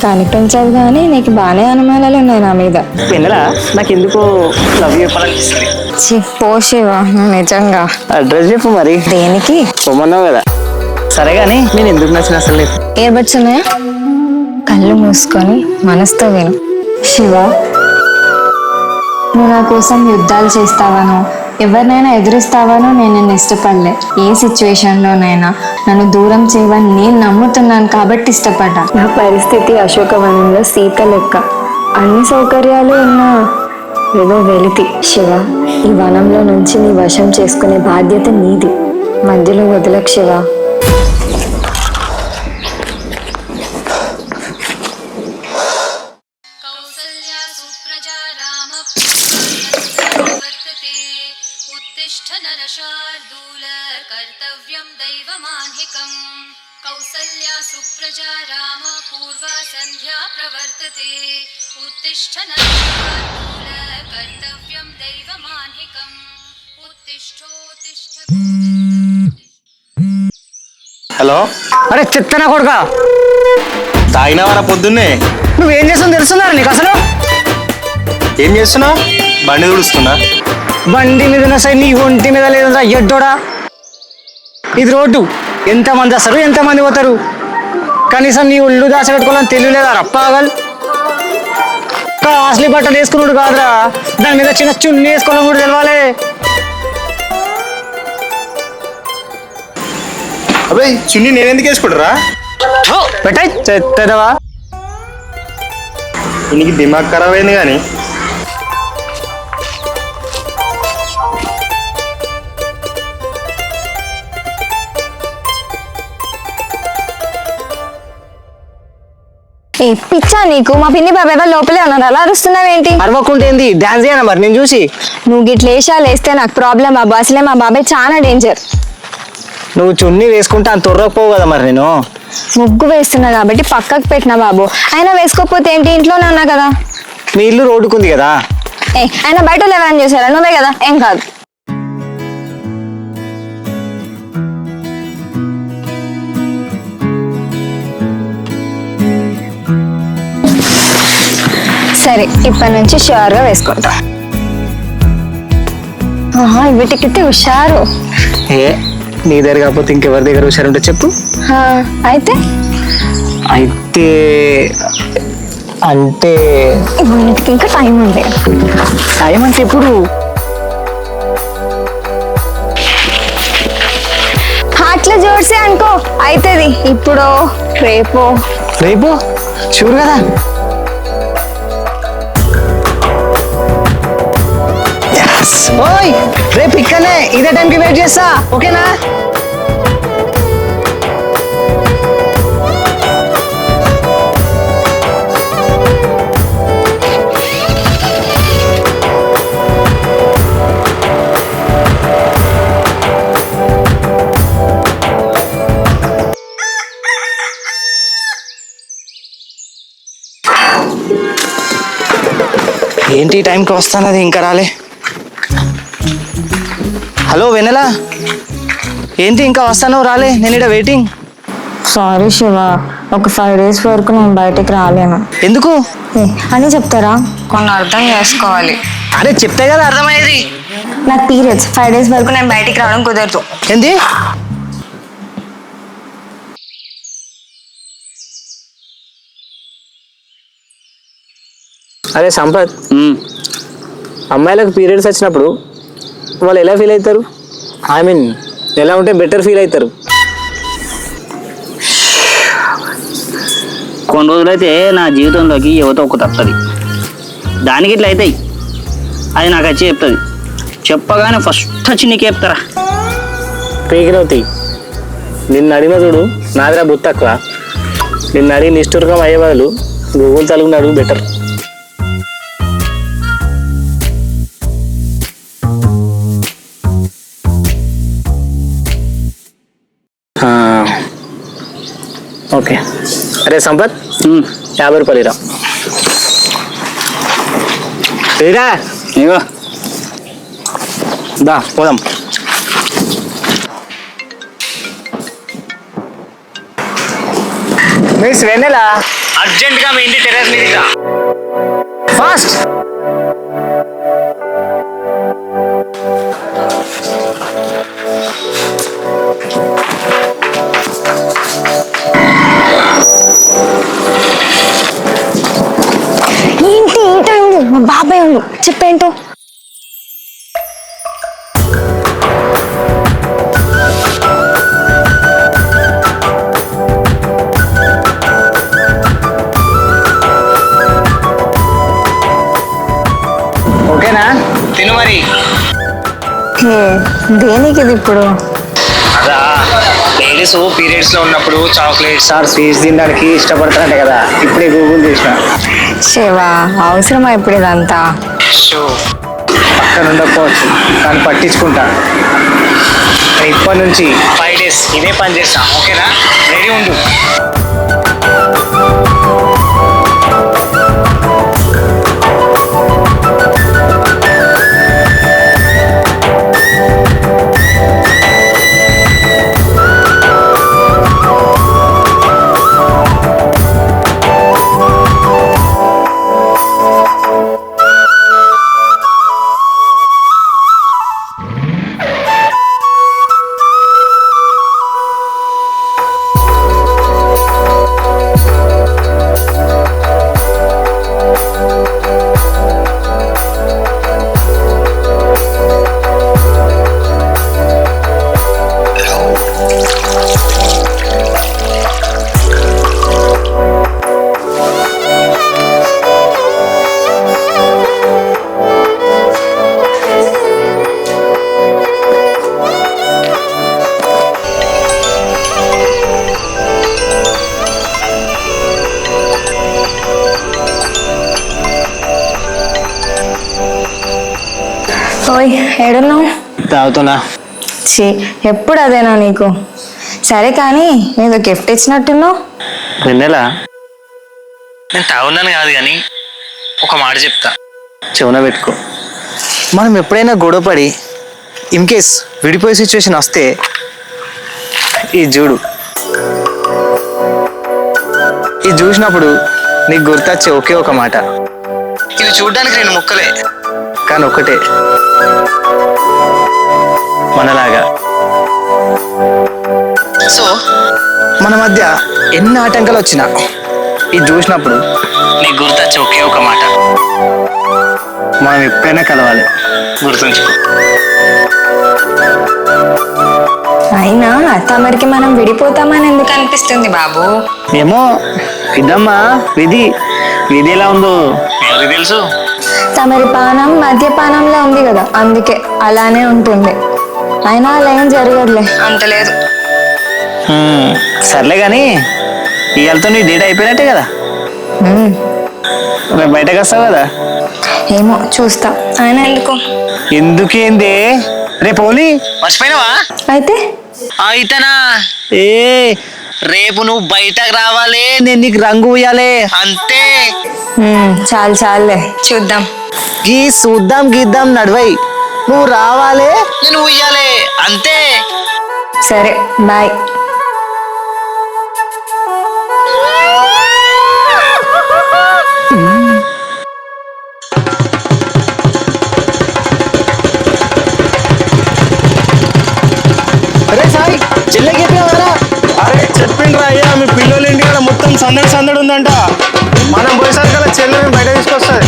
కనిపించదు కానీ నీకు బాగానే అనుమానాలు ఉన్నాయి నా మీద. వెన్నెలా నాకు ఎందుకో లవ్ చెప్పాలనిపిస్తుంది. పో శివ, నిజంగా. అడ్రస్ చెప్పు మరి. దేనికి? పొమ్మన్నావు కదా. సరే గాని నేను ఎందుకు నచ్చిన అసలు నీకు? ఇయర్బడ్స్ ఉన్నాయా? కళ్ళు మూసుకొని మనసుతో విను. శివ, నువ్వు నా కోసం యుద్ధాలు చేస్తావానో, ఎవరినైనా ఎదురిస్తావానో నేను నిన్ను ఇష్టపడలే. ఏ సిచ్యువేషన్లోనైనా నన్ను దూరం చేయవని నేను నమ్ముతున్నాను కాబట్టి ఇష్టపడ్డా. నా పరిస్థితి అశోకవనంలో సీత లెక్క. అన్ని సౌకర్యాలు ఉన్నా ఏదో వెలితి. శివ, ఈ వనంలో నుంచి నీ వశం చేసుకునే బాధ్యత నీది. మధ్యలో వదలకు శివ. कर्तव्यं दैवमान्हिकं कौसल्या सुप्रजा राम पूर्वा संध्या प्रवर्तते उत्तिष्ठ नरशार्दूल कर्तव्यं दैवमान्हिकं उत्तिष्ठोत्तिष्ठ. హలో. అరే చెత్తనా కొడుకా, తాగినవారా పొద్దున్నే? నువ్వేం చేస్తావు తెలుసున్నారు నీకు అసలు? ఏం చేస్తున్నావు? బండి తుడుస్తున్నా. బండి మీద సైడ్ నీ ఒంటి మీద లేదురా ఎడ్డోడా. ఇది రోడ్డు, ఎంతమంది వస్తారు ఎంతమంది పోతారు. కనీసం నీ ఒళ్ళు దాచబెట్టుకోవాలని తెలియలేదా రప్పాగల్? కాస్ట్లీ బట్టలు వేసుకున్నాడు కాదురా, దాని మీద చిన్న చున్నీ వేసుకోవడం కూడా తెలవాలి. అబ్బాయి చున్నీ నేనెందుకు వేసుకుంటారా? పెట్టాయి చెత్తదవా. నీకు దిమాగ్ ఖరాబ్ అయింది కానీ. ఏ పిచ్చా నీకు? మా పిన్ని బాబాయ్ వాళ్ళు లోపలే ఉన్నారు, అలా అరుస్తున్నావేంటి? అరవకుంటే ఏంది, డాన్స్ చేయనా మరి నేను చూసి. నువ్వు గిట్ల వేషాలు వేస్తే నాకు ప్రాబ్లం బాబు. అసలే మా బాబాయ్ చాలా డేంజర్. నువ్వు చున్నీ వేసుకుంటే అంత తొర్రకపోవు కదా మరి. నేను ముగ్గు వేస్తున్నా కాబట్టి పక్కకు పెట్టినా బాబు. అయినా వేసుకోకపోతే ఏంటి, ఇంట్లోనే ఉన్నా కదా. మీ ఇల్లు రోడ్డుకుంది కదా. అయినా బయట ఎవరైనా చేశారా? నువ్వే కదా, ఏం కాదు. సరే, ఇప్పటి నుంచి షూర్గా వేసుకుంటా. వీటికితే హుషారు. ఏ నీ దగ్గర కాకపోతే ఇంకెవరి దగ్గర హుషారుంటే చెప్పు. అయితే అయితే అంటే ఇవన్నిటికి ఇంకా టైం ఉంది. టైం అంటే ఎప్పుడు? అట్లా జోడ్సే అనుకో అవుతుంది. ఇప్పుడు రేపు రేపు షూర్ కదా. ఓయ్ రేపు ఇక్కడనే ఇదే టైంకి వెయిట్ చేస్తా, ఓకేనా? ఏంటి టైంకి వస్తానది ఇంకా రాలే. హలో వెన్నెలా, ఏంటి ఇంకా వస్తాను రాలే? నేను ఇక్కడ వెయిటింగ్. సారీ శివ, ఒక 5 days వరకు నేను బయటికి రాలేను. ఎందుకు అని చెప్తారా? కొన్ని అర్థం చేసుకోవాలి. అరే చెప్తే కదా అర్థమయ్యేది. నాకు పీరియడ్స్, 5 days వరకు నేను బయటికి రావడం కుదరదు. ఏంది? అరే సంపత్, అమ్మాయిలకు పీరియడ్స్ వచ్చినప్పుడు వాళ్ళు ఎలా ఫీల్ అవుతారు? ఐ మీన్ ఎలా ఉంటే బెటర్ ఫీల్ అవుతారు? కొన్ని రోజులైతే నా జీవితంలోకి యువత ఒక తప్పది, దానికి ఇట్లా అవుతాయి. అది నాకు వచ్చి చెప్తుంది. చెప్పగానే ఫస్ట్ వచ్చి నీకు చెప్తారా? పీకినవుతాయి. నిన్ను అడిగిన చూడు, నాదిరా బుత్తక్కువ. నిన్ను అడిగి నిష్ఠురకం అయ్యే బదులు గూగుల్ తలుగుని అడుగు బెటర్. ఓకే. అరే సంపత్, 50 రూపాయలు ఇరా. ఇరా ఇగో దా పోదాం. మిస్ వెన్నెలా, అర్జెంట్గా మీ ఇంటి టెర్రస్ మీదకి రా ఫాస్ట్. ఏంటి ఈ టైంలో మా బాబాయ్ ఉండు, చెప్పేంటో. ఓకేనా? తిను మరి. హే, దేనికి ఇది ఇప్పుడు? అదా లేడీస్ పీరియడ్స్ లో ఉన్నప్పుడు చాక్లెట్స్ ఆర్ స్వీట్స్ తినడానికి ఇష్టపడతారంట కదా, ఇప్పుడే గూగుల్ చేసిన. శివా, అవసరమా ఇప్పుడు ఇదంతా? షో పక్కన ఉండకపోవచ్చు కానీ పట్టించుకుంటా. నేను ఇప్పటి నుంచి 5 days ఇదే పని చేస్తా. ఓకేనా? రెడీ ఉండు. ఓయ్, ఏడున్నావు? తాగుతున్నా. ఛీ, ఎప్పుడు అదేనా నీకు? సరే కానీ ఏదో గిఫ్ట్ ఇచ్చినట్టున్నావు. వెన్నెలా, నేను తాగున్నాను కాదు కానీ ఒక మాట చెప్తా, చెవున పెట్టుకో. మనం ఎప్పుడైనా గొడవపడి ఇన్ కేస్ విడిపోయే సిచ్యువేషన్ వస్తే ఈ చూడు, ఇది చూసినప్పుడు నీకు గుర్తొచ్చే ఒకే ఒక మాట. ఇది చూడడానికి 2 ముక్కలే కానీ ఒకటే, మనలాగా. సో మన మధ్య ఎన్ని ఆటంకాలు వచ్చినా ఇది చూసినప్పుడు నీకు గుర్తొచ్చే ఒకే ఒక మాట, మనం ఎప్పుడైనా కలవాలి, గుర్తుంచుకో. అయినా తమరికి మనం విడిపోతామని ఎందుకు అనిపిస్తుంది బాబు? ఏమో ఇదమ్మా విధి. విధి ఎలా ఉందో ఎవరికి తెలుసు. తమరి పానం మద్యపానంలో ఉంది కదా, అందుకే అలానే ఉంటుంది. అయినా అలా ఏం జరగదులే, అంత లేదు. సర్లే కానీ ఇవాళతో నీ డేట్ అయిపోయినట్టే కదా, రేపు బయటకు వస్తావు కదా. ఏమో చూస్తా. అయినా ఎందుకు? ఎందుకేంది, రేపు ఓన్లీ మర్చిపోయినావా? అయితే అయితేనా ఏ రేపు నువ్వు బయటకు రావాలి, నేను నీకు రంగు ఉయ్యాలి అంతే. చాలు చాలులే, చూద్దాం. గీ చూద్దాం గీద్దాం నడవై, నువ్వు రావాలి నేను ఉయ్యాలి అంతే. సరే, బాయ్. అరే సాయి, చెల్లెకి చెప్పినావారా? అరే చెప్పిండ్రా అయ్యా, మీ పిల్లలు ఇంటి కాడ మొత్తం సందడి సందడి ఉందంట. మనం పోయేసరికల్లా చెల్లెని బయట తీసుకొస్తుంది.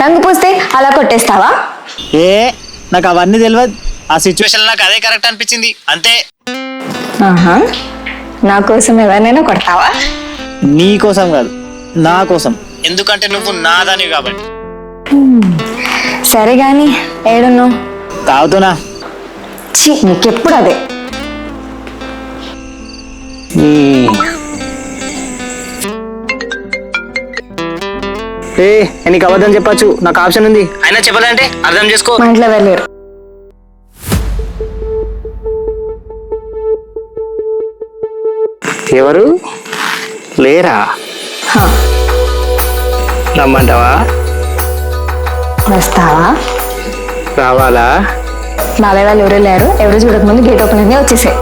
రంగు పూస్తే అలా కొట్టేస్తావా? ఏ నాకు అవన్నీ తెలియదు. ఆ సిచ్యువేషన్ నాకు అదే కరెక్ట్ అనిపించింది అంతే. ఆహా, నా కోసం ఎవరినైనా కొడతావా? నీ కోసం కాదు, నా కోసం. ఎందుకంటే నువ్వు నాదానివి కాబట్టి. సరే గాని ఏడున్నావు? తాగుతున్నా. ఛీ, నీకెప్పుడు అదే. నీకు అబద్ధం చెప్పచ్చు, నాకు ఆప్షన్ ఉంది. అయినా చెప్పాలంటే అర్థం చేసుకో. మా ఇంట్లో వెళ్ళారు. ఎవరు లేరా? హా, రమ్మంటావా? వస్తావా? రావాలా? బాబాయ్ వాళ్ళు ఎవరు లేరు, ఎవరు చూడకముందు గేట్ ఓపెన్ అన్నీ వచ్చేసాయి.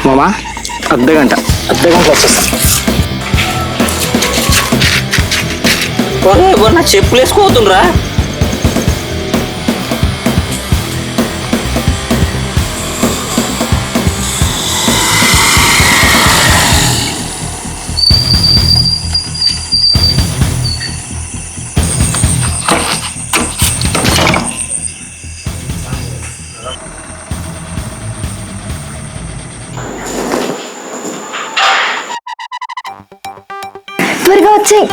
మామా, అర్ధగంట వచ్చేస్తా. నా చెప్పులు వేసుకోతుండ్రా. త్వరగా వచ్చాయి.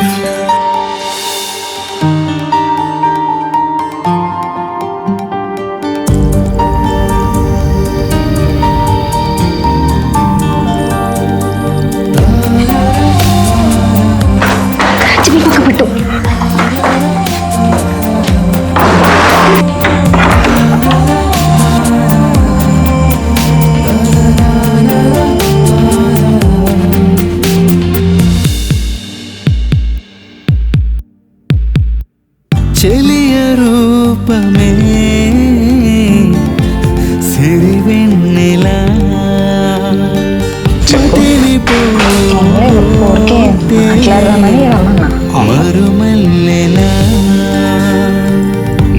పట్టు. చెలియ రూపమే సిరివెన్నెలా మరుమల్లెలా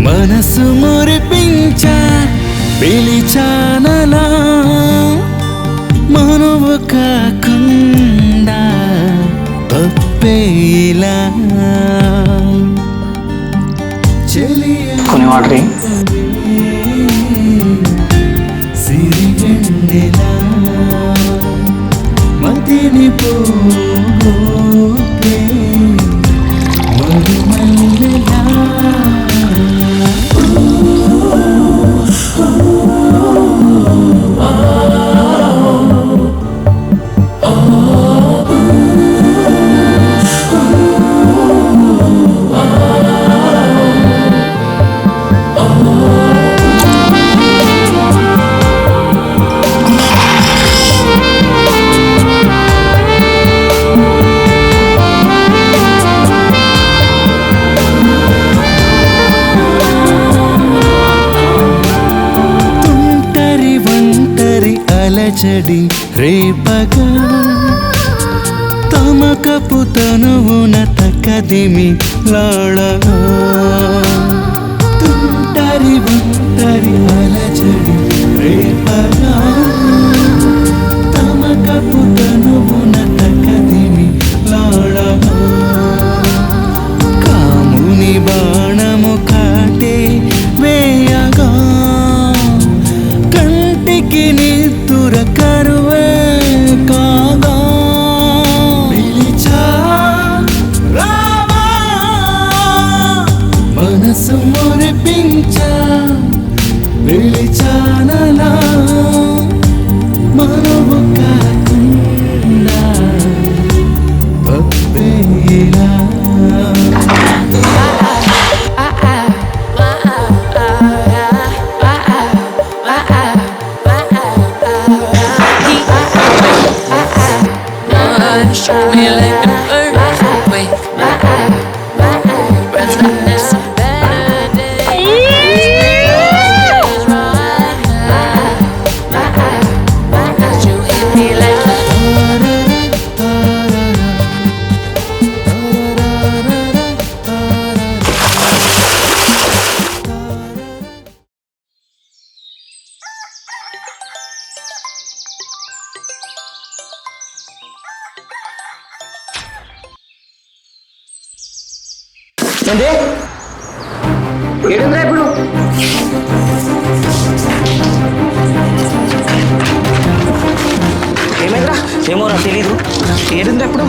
మనసు మురిపించా పిలిచానలా మనువు కాకుండా తప్పేలా కొన్ని వాటర్ సిరివెన్నెలా మతిని పోగొట్టే మరుమల్లెలా అలజడి రేపగా తమకపు తనువున తకదిమి లాడగా తుంటరి ఒంటరి అలజడి రేపగా తమకపు తనువున తకదిమి లాడగా కాముని బాణము కాటే వేయగా కంటికి నిద్దుర కరువే కాగా పిలిచా రావా మనసు మురిపించా పిలిచానలా మనము కాకుండా తప్పేలా Show me like an earthquake. Breathless and better days right now. You hit me like ఏంటి ఏడుందిరా ఇప్పుడు? ఏమైందిరా? ఏమోరా తెలీదు. ఏడుందిరా ఇప్పుడు?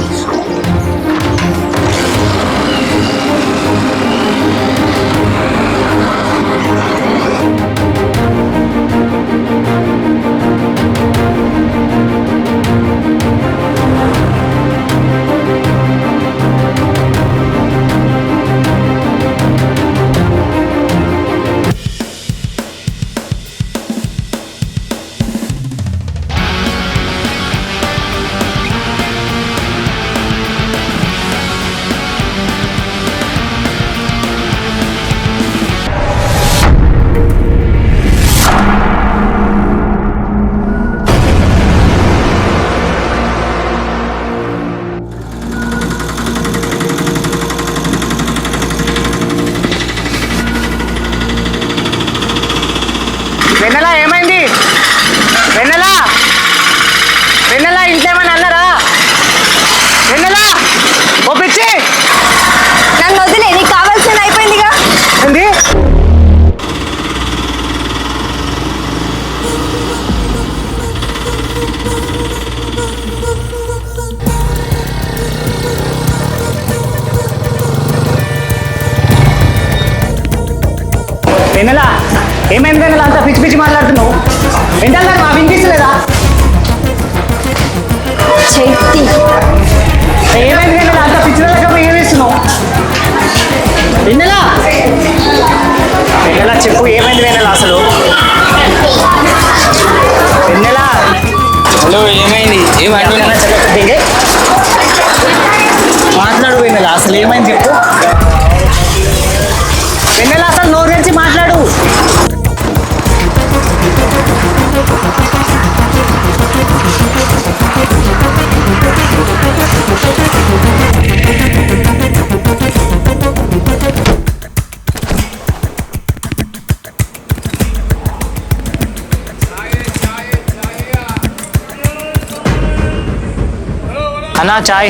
వెన్నెలా ఏమైంది? వెన్నెలా వెన్నెలా ఇంకేమైనా అన్నారా? వెన్నెలా ఓ పిచ్చి నన్ను వదిలే, నీకు కావాల్సింది అయిపోయిందిగా. ఏంది? వెన్నెలా ఏమైంది? వెన్నెలా అంత పిచ్చి పిచ్చి మాట్లాడుతున్నావు? ఏంటన్నా మా వినిపిస్తలేదా? చైతి, ఏమైంది వెన్నెలా అంత పిచ్చి ఏమిస్తున్నావు? వెన్నెలా వెన్నెలా చెప్పు, ఏమైంది వెన్నెలా అసలు? వెన్నెలా హలో ఏమైంది? దిగే మాట్లాడు వెన్నెలా, అసలు ఏమైంది చెప్పు. వెన్నెలా అసలు నోరు తెరిచి మాట్లాడు. అన్నా చాయ్.